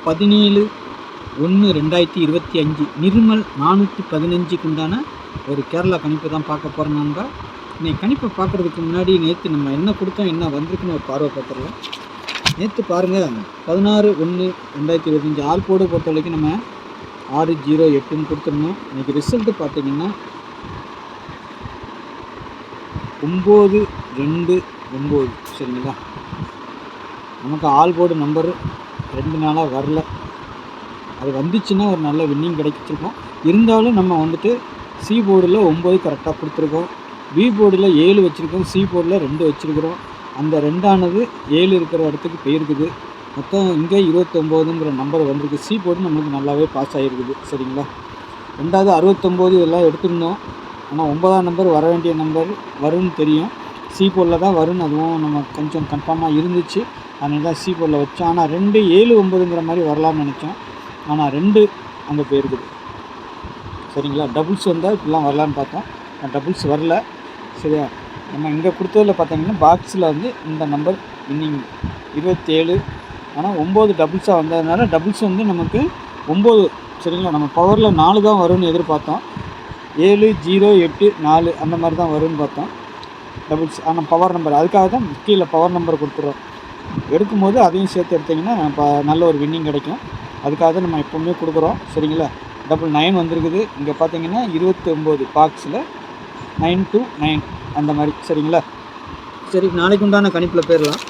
17/1/2025 நிர்மல் 415க்கு உண்டான ஒரு கேரளா கணிப்பு தான் பார்க்க போகிறோம். நண்பா இன்னைக்கு கணிப்பை பார்க்குறதுக்கு முன்னாடி நேற்று நம்ம என்ன கொடுத்தோம், என்ன வந்திருக்குன்னு ஒரு பார்வை பார்த்துடலாம். நேற்று பாருங்கள், 16/1/2025 ஆல் போர்டு பொறுத்த வரைக்கும் நம்ம 608ன்னு கொடுத்துருந்தோம். இன்றைக்கி ரிசல்ட்டு பார்த்தீங்கன்னா 929. சரிங்களா, நமக்கு ஆல் போர்டு நம்பர் 2 நாளாக வரல. அது வந்துச்சுன்னா ஒரு நல்ல வின்னிங் கிடைச்சிருக்கோம். இருந்தாலும் நம்ம வந்துட்டு சி போர்டில் 9 கரெக்டாக கொடுத்துருக்கோம், பி போர்டில் 7 வச்சுருக்கோம், சி போர்டில் 2 வச்சுருக்கிறோம். அந்த 2ஆனது 7 இருக்கிற இடத்துக்கு போயிருக்குது. மொத்தம் இங்கே 29ங்கிற நம்பர் வந்திருக்கு. சி போர்டு நம்மளுக்கு நல்லாவே பாஸ் ஆகிருக்குது. சரிங்களா, 2வது 69 இதெல்லாம் எடுத்துருந்தோம். ஆனால் 9ஆம் நம்பர் வர வேண்டிய நம்பர் வரும்னு தெரியும், சி போர்டில் தான் வரும்னு அதுவும் நம்ம கொஞ்சம் கன்ஃபார்மாக இருந்துச்சு. அதனால தான் சி போர்டில் வச்சோம். ஆனால் 2 7 9ங்கிற மாதிரி வரலான்னு நினச்சோம். ஆனால் 2 அங்கே போயிருக்குது. சரிங்களா, டபுள்ஸ் வந்தால் இப்படிலாம் வரலான்னு பார்த்தோம், டபுள்ஸ் வரல. சரியா, நம்ம இங்கே கொடுத்ததில் பார்த்தீங்கன்னா பாக்ஸில் வந்து இந்த நம்பர் வின்னிங் 27. ஆனால் 9 டபுள்ஸாக வந்ததுனால டபுள்ஸ் வந்து நமக்கு 9. சரிங்களா, நம்ம பவரில் 4 தான் வரும்னு எதிர்பார்த்தோம். 7 0 8 4 அந்த மாதிரி தான் வரும்னு பார்த்தோம் டபுள்ஸ். ஆனால் பவர் நம்பர் அதுக்காக தான் கீழே பவர் நம்பர் கொடுத்துறோம். எடுக்கும்போது அதையும் சேர்த்து எடுத்திங்கன்னா இப்போ நல்ல ஒரு வின்னிங் கிடைக்கும். அதுக்காக தான் நம்ம எப்போவுமே கொடுக்குறோம். சரிங்களா, 9 வந்திருக்குது. இங்கே பார்த்தீங்கன்னா 29 பாக்ஸில் 9 to 9 அந்த மாதிரி. சரிங்களா, சரி நாளைக்கு உண்டான கணிப்பில் போயிடலாம்.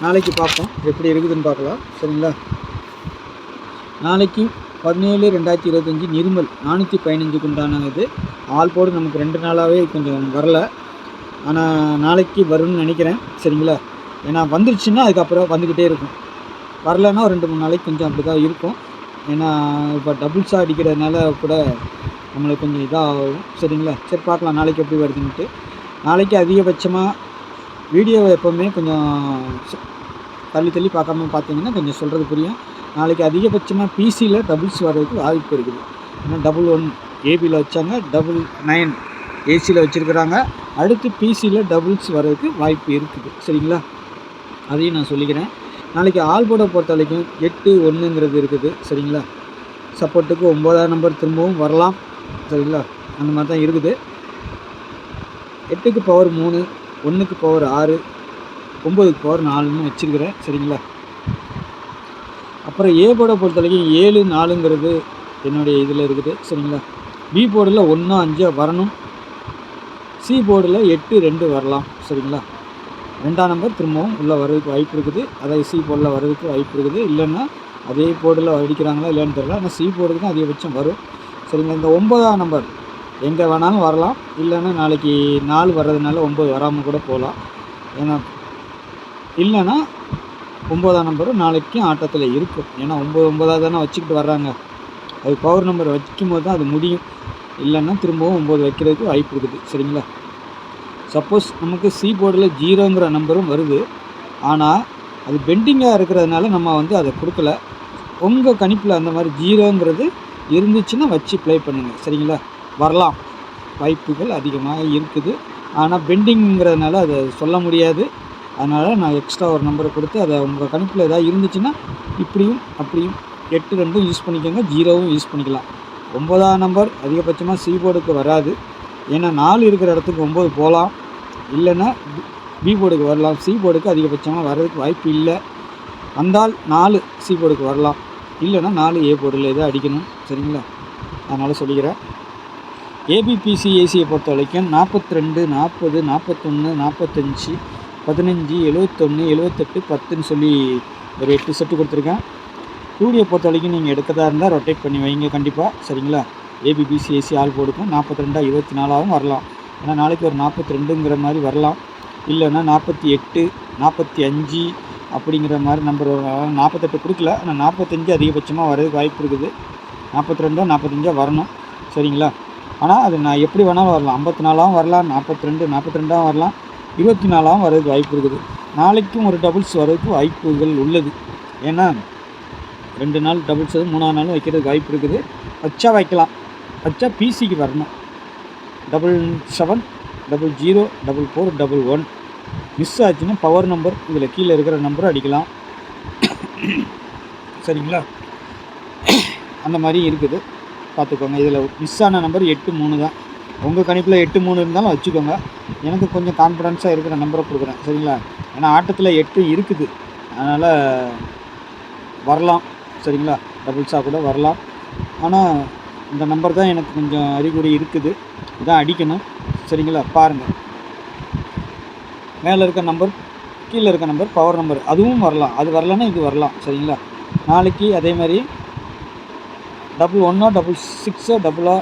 நாளைக்கு பார்ப்போம் எப்படி இருக்குதுன்னு பார்க்கலாம். சரிங்களா, நாளைக்கு 17/2025 நிர்மல் 415க்கு உண்டானது ஆல் போர்டு நமக்கு 2 நாளாகவே கொஞ்சம் வரல. ஆனால் நாளைக்கு வரும்னு நினைக்கிறேன். சரிங்களா, ஏன்னா வந்துருச்சுன்னா அதுக்கப்புறம் வந்துக்கிட்டே இருக்கும், வரலைன்னா ஒரு 2-3 நாளைக்கு கொஞ்சம் அப்படி தான் இருக்கும். ஏன்னா இப்போ டபுள்ஸாக அடிக்கிறதுனால கூட நம்மளுக்கு கொஞ்சம் இதாகும். சரிங்களா, சரி பார்க்கலாம் நாளைக்கு எப்படி வருதுன்ட்டு. நாளைக்கு அதிகபட்சமாக வீடியோவை எப்போவுமே கொஞ்சம் தள்ளி தள்ளி பார்க்காம பார்த்தீங்கன்னா கொஞ்சம் சொல்கிறது புரியும். நாளைக்கு அதிகபட்சமாக பிசியில் டபுள்ஸ் வர்றதுக்கு வாய்ப்பு இருக்குது. ஏன்னா 11 ஏபியில் வச்சாங்க, 99 ஏசியில் வச்சுருக்கிறாங்க. அடுத்து பிசியில் டபுள்ஸ் வர்றதுக்கு வாய்ப்பு இருக்குது. சரிங்களா, அதையும் நான் சொல்லிக்கிறேன். நாளைக்கு ஆல் போர்டை பொறுத்த வரைக்கும் 8 1ங்கிறது இருக்குது. சரிங்களா, சப்போர்ட்டுக்கு 9ஆம் நம்பர் திரும்பவும் வரலாம். சரிங்களா, அந்த மாதிரி தான் இருக்குது. 8க்கு பவர் 3, 1க்கு பவர் 6, 9க்கு பவர் 4ன்னு வச்சுருக்கிறேன். சரிங்களா, அப்புறம் ஏ போர்டை பொறுத்த வரைக்கும் 7 4ங்கிறது என்னுடைய இதில் இருக்குது. சரிங்களா, பி போர்டில் 1 5 வரணும், சி போர்டில் 8 2 வரலாம். சரிங்களா, 2ஆம் நம்பர் திரும்பவும் உள்ளே வர்றதுக்கு வாய்ப்பு இருக்குது. அதாவது சி போர்டில் வர்றதுக்கு வாய்ப்பு இருக்குது. இல்லைன்னா அதே போர்டில் அடிக்கிறாங்களா இல்லைன்னு தெரியல, ஆனால் சி போர்டுக்கு தான் அதிகபட்சம் வரும். சரிங்களா, இந்த 9ஆம் நம்பர் எங்கே வேணாலும் வரலாம். இல்லைன்னா நாளைக்கு 4 வர்றதுனால 9 வராமல் கூட போகலாம். ஏன்னா இல்லைன்னா 9ஆம் நம்பரும் நாளைக்கும் ஆட்டத்தில் இருக்கும். ஏன்னா 9 9ஆக தானே வச்சுக்கிட்டு வர்றாங்க. அது பவர் நம்பர் வைக்கும்போது தான் அது முடியும். இல்லைன்னா திரும்பவும் 9 வைக்கிறதுக்கு வாய்ப்பு இருக்குது. சரிங்களா, சப்போஸ் நமக்கு சி போர்டில் 0ங்கிற நம்பரும் வருது. ஆனால் அது பெண்டிங்காக இருக்கிறதுனால நம்ம வந்து அதை கொடுக்கல. உங்கள் கணிப்பில் அந்த மாதிரி 0ங்கிறது இருந்துச்சுன்னா வச்சு ப்ளே பண்ணுங்கள். சரிங்களா, வரலாம், வாய்ப்புகள் அதிகமாக இருக்குது. ஆனால் பெண்டிங்கிறதுனால அதை சொல்ல முடியாது. அதனால் நான் எக்ஸ்ட்ரா ஒரு நம்பரை கொடுத்து அதை உங்கள் கணிப்பில் ஏதாவது இருந்துச்சுன்னா இப்படியும் அப்படியும் 8 2ம் யூஸ் பண்ணிக்கோங்க, 0வும் யூஸ் பண்ணிக்கலாம். 9ஆம் நம்பர் அதிகபட்சமாக சி போர்டுக்கு வராது. ஏன்னா 4 இருக்கிற இடத்துக்கு 9 போகலாம், இல்லைன்னா பி போர்டுக்கு வரலாம். சி போர்டுக்கு அதிகபட்சமாக வர்றதுக்கு வாய்ப்பு இல்லை. வந்தால் 4 சி போர்டுக்கு வரலாம், இல்லைன்னா 4 ஏ போர்டில் எதாவது அடிக்கணும். சரிங்களா, அதனால் சொல்லிக்கிறேன். ஏபிபிசி ஏசியை பொறுத்த வரைக்கும் 42 40 41 45 15 71 78 10ன்னு சொல்லி ஒரு 8 செட்டு கொடுத்துருக்கேன். டூடியை பொறுத்த வரைக்கும் நீங்கள் எடுக்கிறதா இருந்தால் ரொட்டேட் பண்ணி வைங்க கண்டிப்பாக. சரிங்களா, ஏபிபிசி ஏசி ஆல் போர்டுக்கும் 42 24ஆகவும் வரலாம். ஏன்னா நாளைக்கு ஒரு 42ங்கிற மாதிரி வரலாம், இல்லைன்னா 48 45 அப்படிங்கிற மாதிரி நம்பர் 48 கொடுக்கல. ஆனால் 45 அதிகபட்சமாக வர்றதுக்கு வாய்ப்பு இருக்குது. 42 45 வரணும். சரிங்களா, ஆனால் அது நான் எப்படி வேணாலும் வரலாம், 54ஆகவும் வரலாம், 42 42ஆகவும் வரலாம், 24ஆகவும் வர்றதுக்கு வாய்ப்பு இருக்குது. நாளைக்கும் ஒரு டபுள்ஸ் வர்றதுக்கு வாய்ப்புகள் உள்ளது. ஏன்னா 2 நாள் டபுள்ஸ் 3ஆம் நாளும் வைக்கிறதுக்கு வாய்ப்பு இருக்குது. வச்சா வைக்கலாம், வச்சா பிசிக்கு வரணும். 77 00 44 11 மிஸ் ஆச்சுன்னா பவர் நம்பர் இதில் கீழே இருக்கிற நம்பரும் அடிக்கலாம். சரிங்களா, அந்த மாதிரி இருக்குது. பார்த்துக்கோங்க. இதில் மிஸ் ஆன நம்பர் 8-3 தான். உங்கள் கணிப்பில் 8-3 இருந்தாலும் வச்சுக்கோங்க. எனக்கு கொஞ்சம் கான்ஃபிடென்ஸாக இருக்கிற நம்பரை கொடுக்குறேன். சரிங்களா? ஏன்னா ஆட்டத்தில் 8 இருக்குது. அதனால் வரலாம். சரிங்களா? டபுள்ஸாக கூட வரலாம். ஆனால் இந்த நம்பர் தான் எனக்கு கொஞ்சம் அறிகுறி இருக்குது. இதான் அடிக்கணும். சரிங்களா? பாருங்கள். மேலே இருக்க நம்பர், கீழே இருக்க நம்பர் பவர் நம்பர், அதுவும் வரலாம். அது வரலன்னா இது வரலாம். சரிங்களா? நாளைக்கு அதே மாதிரி 11 66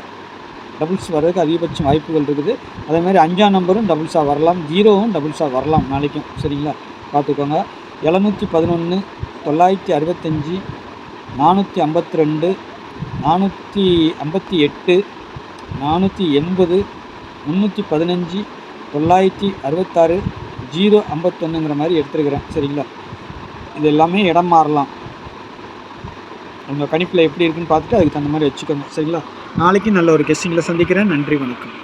டபுள்ஸ் வர்றதுக்கு அதிகபட்சம் வாய்ப்புகள் இருக்குது. அதேமாதிரி 5ஆம் நம்பரும் டபுள்ஸாக வரலாம். 0வும் டபுள்ஸாக வரலாம் நாளைக்கும். சரிங்களா? பார்த்துக்கோங்க. 711 965 452 458 480 315 966 051ங்கிற மாதிரி எடுத்துருக்கிறேன். சரிங்களா? இது எல்லாமே இடம் மாறலாம். உங்கள் கணிப்பில் எப்படி இருக்குன்னு பார்த்துட்டு அதுக்கு தகுந்த மாதிரி வச்சுக்கோங்க. சரிங்களா? நாளைக்கு நல்ல ஒரு கெஸ்ஸிங்கில் சந்திக்கிறேன். நன்றி, வணக்கம்.